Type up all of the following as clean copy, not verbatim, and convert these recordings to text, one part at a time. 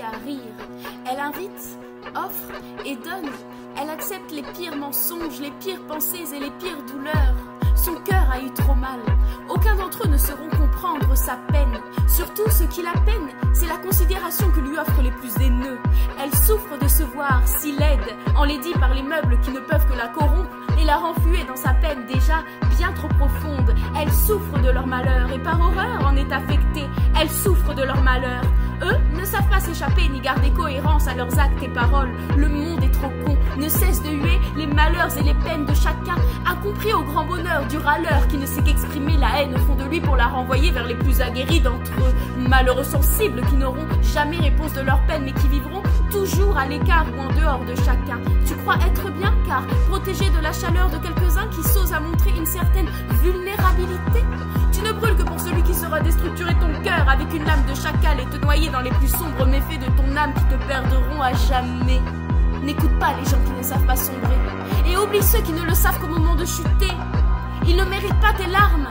à rire. Elle invite, offre et donne. Elle accepte les pires mensonges, les pires pensées et les pires douleurs. Son cœur a eu trop mal. Aucun d'entre eux ne sauront comprendre sa peine. Surtout ce qui la peine, c'est la considération que lui offrent les plus haineux. Elle souffre de se voir si laide, enlaidie par les meubles qui ne peuvent que la corrompre et la renflouer dans sa peine déjà bien trop profonde. Elle souffre de leur malheur et par horreur en est affectée. Elle souffre de leur malheur. Eux ne savent pas s'échapper ni garder cohérence à leurs actes et paroles. Le monde est trop con, ne cesse de huer les malheurs et les peines de chacun, incompris au grand bonheur du râleur qui ne sait qu'exprimer la haine au fond de lui pour la renvoyer vers les plus aguerris d'entre eux. Malheureux sensibles qui n'auront jamais réponse de leur peine mais qui vivront toujours à l'écart ou en dehors de chacun. Tu crois être bien car protégé de la chaleur de quelques-uns qui s'osent à montrer une certaine vulnérabilité. Tu ne brûles que pour celui qui saura déstructurer ton cœur avec une lame de chacal et te noyer dans les plus sombres méfaits de ton âme qui te perdront à jamais. N'écoute pas les gens qui ne savent pas sombrer et oublie ceux qui ne le savent qu'au moment de chuter. Ils ne méritent pas tes larmes.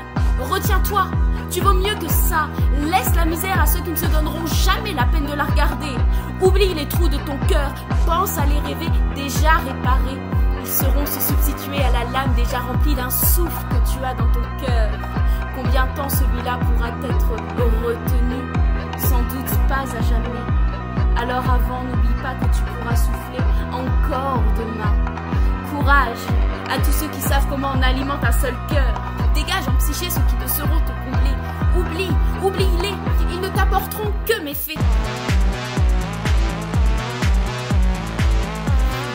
Retiens-toi, tu vaux mieux que ça. Laisse la misère à ceux qui ne se donneront jamais la peine de la regarder. Oublie les trous de ton cœur, pense à les rêver déjà réparés. Ils sauront se substituer à la lame déjà remplie d'un souffle que tu as dans ton cœur. Combien de temps celui-là pourra être retenu? Sans doute pas à jamais. Alors avant, n'oublie pas que tu pourras souffler encore demain. Courage à tous ceux qui savent comment on alimente un seul cœur. Dégage en psyché ceux qui ne sauront te combler. Oublie-les, ils ne t'apporteront que méfaits.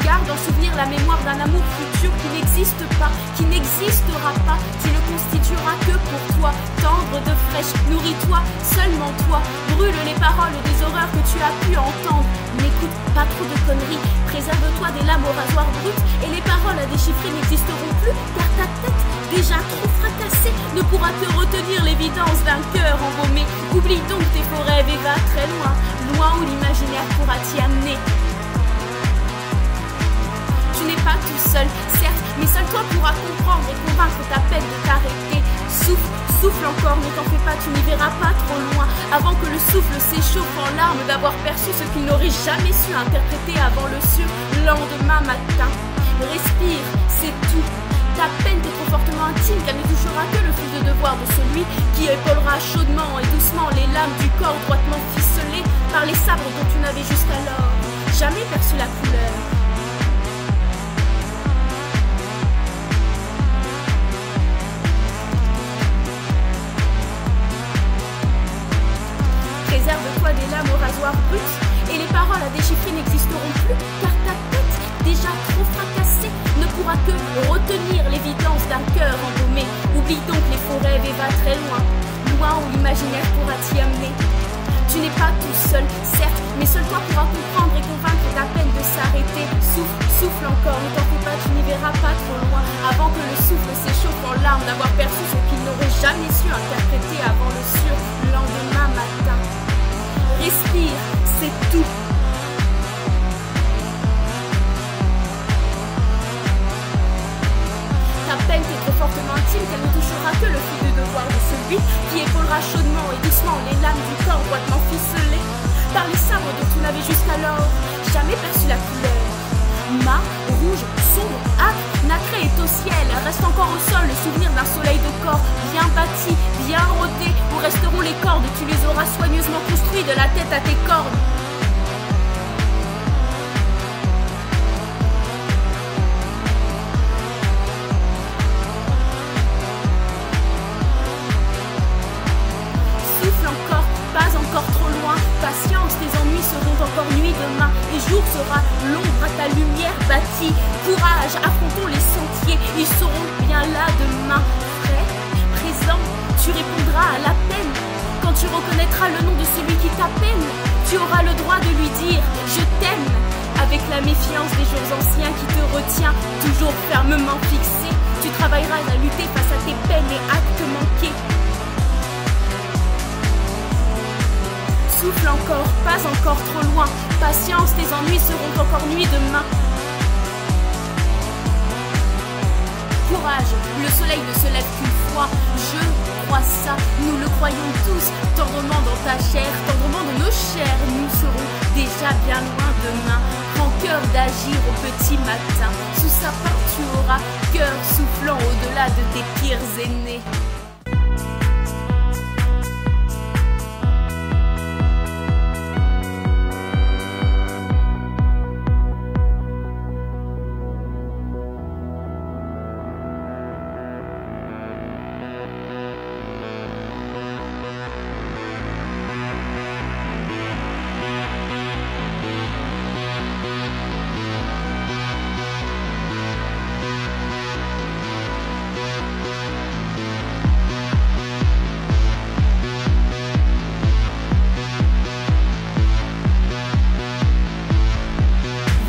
Garde en souvenir la mémoire d'un amour futur qui n'existe pas, qui n'existera pas. Tu ne constitueras que pour toi, tendre de fraîche, nourris-toi, seulement toi. Brûle les paroles des horreurs que tu as pu entendre. N'écoute pas trop de conneries, préserve-toi des lames au rasoir brut. Et les paroles à déchiffrer n'existeront plus, car ta tête, déjà trop fracassée, ne pourra que retenir l'évidence d'un cœur embaumé. Oublie donc tes faux rêves et va très loin, loin où l'imaginaire pourra t'y amener. Tu n'es pas tout seul, certes, mais seul toi pourras comprendre et convaincre ta peine de t'arrêter. Souffle encore, ne t'en fais pas, tu n'y verras pas trop loin. Avant que le souffle s'échauffe en larmes d'avoir perçu ce qu'il n'aurait jamais su interpréter avant le surlendemain matin. Respire, c'est tout. Ta peine t'est trop fortement intime qu'elle ne touchera que le fil de devoir de celui qui épaulera chaudement et doucement les lames du corps droitement ficelées par les sabres dont tu n'avais jusqu'alors jamais perçu la couleur. Préserve-toi des lames au rasoir brut et les paroles à déchiffrer n'existeront plus car ta tête, déjà trop fracassée, ne pourra que retenir l'évidence d'un cœur embaumé. Oublie donc les faux rêves et va très loin, loin où l'imaginaire pourra t'y amener. Tu n'es pas tout seul, certes, mais seul toi pourras comprendre et convaincre ta peine de s'arrêter. Souffle encore, ne t'en fais pas, tu n'y verras pas trop loin. Avant que le souffle s'échauffe en larmes d'avoir perçu ce qu'il n'aurait jamais su interpréter avant le surlendemain matin. Respire, c'est tout. Ta peine est trop fortement intime qu'elle ne touchera que le fil de devoir de celui qui épaulera chaudement et doucement les lames du corps droitement ficelées par les sabres dont tu n'avais jusqu'alors jamais perçu la couleur. Mat, rouge, sombre, âpre, nacré est au ciel. Reste encore au sol le souvenir d'un soleil de corps bien bâti, bien rodé, où resteront les cordes. Tu les auras soigneusement construits de la tête à tes cordes. Souffle encore, pas encore trop loin. Patience, tes ennuis seront encore nuit demain. Et jour sera l'ombre à ta lumière bâtie. Courage, affrontons les sentiers, ils seront bien là demain. Prêt, présent, tu répondras à l'appel. Quand tu reconnaîtras le nom de celui qui t'appelle, tu auras le droit de lui dire « Je t'aime » avec la méfiance des jours anciens qui te retient, toujours fermement fixé. Tu travailleras à lutter face à tes peines et actes manqués. Souffle encore, pas encore trop loin. Patience, tes ennuis seront encore nuit demain. Courage, le soleil ne se lève qu'une fois. Je crois ça, nous le croyons tous. Tendrement dans ta chair, tendrement dans nos chairs, nous serons déjà bien loin demain. Prends cœur d'agir au petit matin. Sous sa peinture, tu auras cœur soufflant au-delà de tes pires aînés.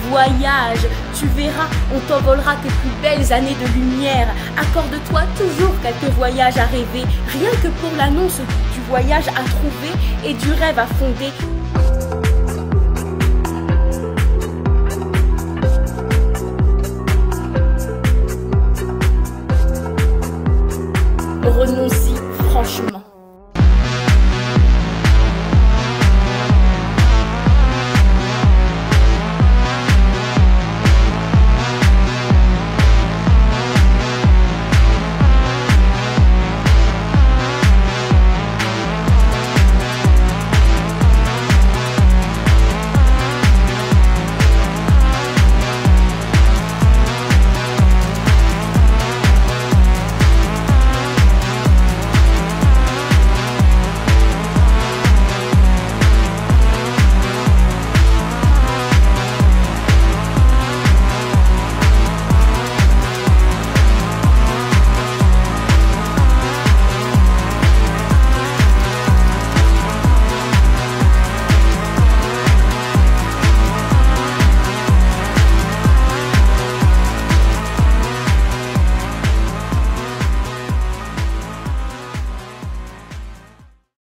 Voyage, tu verras, on t'envolera tes plus belles années de lumière. Accorde-toi toujours quelques voyages à rêver, rien que pour l'annonce du voyage à trouver et du rêve à fonder. Renonce-y franchement.